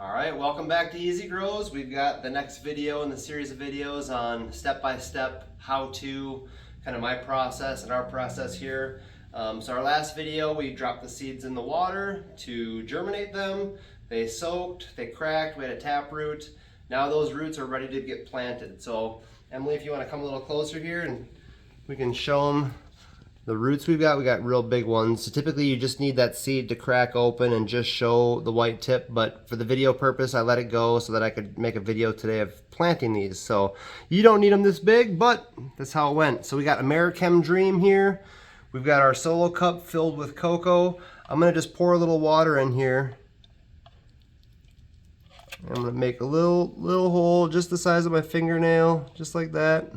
All right, welcome back to Easy Grows. We've got the next video in the series of videos on step-by-step how-to, kind of my process and our process here. So our last video, we dropped the seeds in the water to germinate them. They soaked, they cracked, we had a tap root. Now those roots are ready to get planted. So Emily, if you want to come a little closer here and we can show them the roots we got real big ones. So typically you just need that seed to crack open and just show the white tip, but for the video purpose I let it go so that I could make a video today of planting these. So you don't need them this big, but that's how it went. So we got Americhem Dream here. We've got our solo cup filled with cocoa. I'm gonna just pour a little water in here. I'm gonna make a little hole just the size of my fingernail, just like that.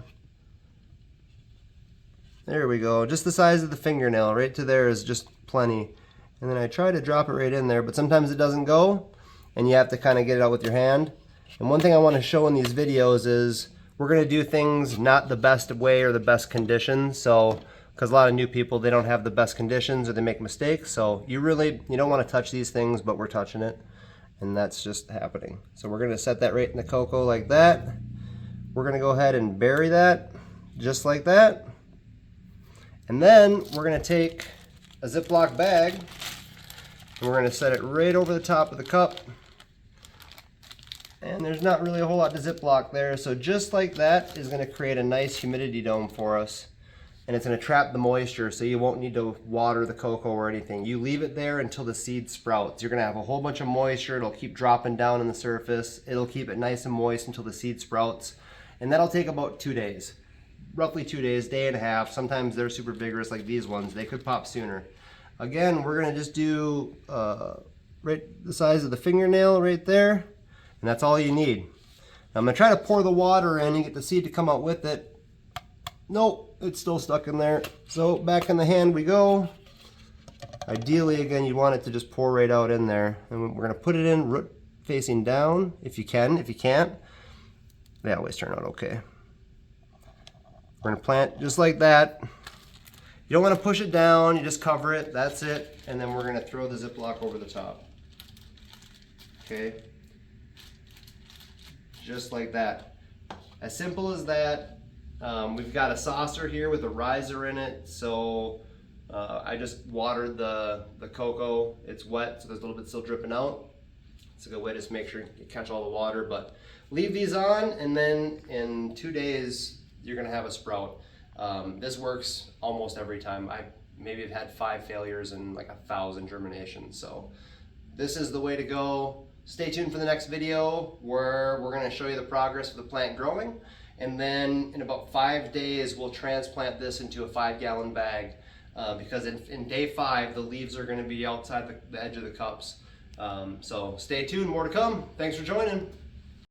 There we go, just the size of the fingernail, right to there is just plenty. And then I try to drop it right in there, but sometimes it doesn't go, and you have to kind of get it out with your hand. And one thing I want to show in these videos is we're going to do things not the best way or the best conditions. So, because a lot of new people, they don't have the best conditions or they make mistakes. So you don't want to touch these things, but we're touching it, and that's just happening. So we're going to set that right in the cocoa like that. We're going to go ahead and bury that just like that. And then we're going to take a Ziploc bag and we're going to set it right over the top of the cup. And there's not really a whole lot to Ziploc there, so just like that is going to create a nice humidity dome for us. And it's going to trap the moisture, so you won't need to water the cocoa or anything. You leave it there until the seed sprouts. You're going to have a whole bunch of moisture. It'll keep dropping down on the surface. It'll keep it nice and moist until the seed sprouts. And that'll take about 2 days. Roughly 2 days, day and a half. Sometimes they're super vigorous like these ones. They could pop sooner. Again, we're gonna just do right the size of the fingernail right there, and that's all you need. Now I'm gonna try to pour the water in and get the seed to come out with it. Nope, it's still stuck in there. So back in the hand we go. Ideally, again, you want it to just pour right out in there. And we're gonna put it in root facing down if you can. If you can't, they always turn out okay. We're gonna plant just like that. You don't wanna push it down, you just cover it, that's it. And then we're gonna throw the Ziploc over the top. Okay? Just like that. As simple as that. We've got a saucer here with a riser in it, so I just watered the cocoa. It's wet, so there's a little bit still dripping out. It's a good way to just make sure you catch all the water, but leave these on, and then in 2 days, you're gonna have a sprout. This works almost every time. I maybe have had 5 failures and like 1,000 germinations. So this is the way to go. Stay tuned for the next video where we're gonna show you the progress of the plant growing. And then in about 5 days, we'll transplant this into a 5-gallon bag because in day 5, the leaves are gonna be outside the edge of the cups. So stay tuned, more to come. Thanks for joining.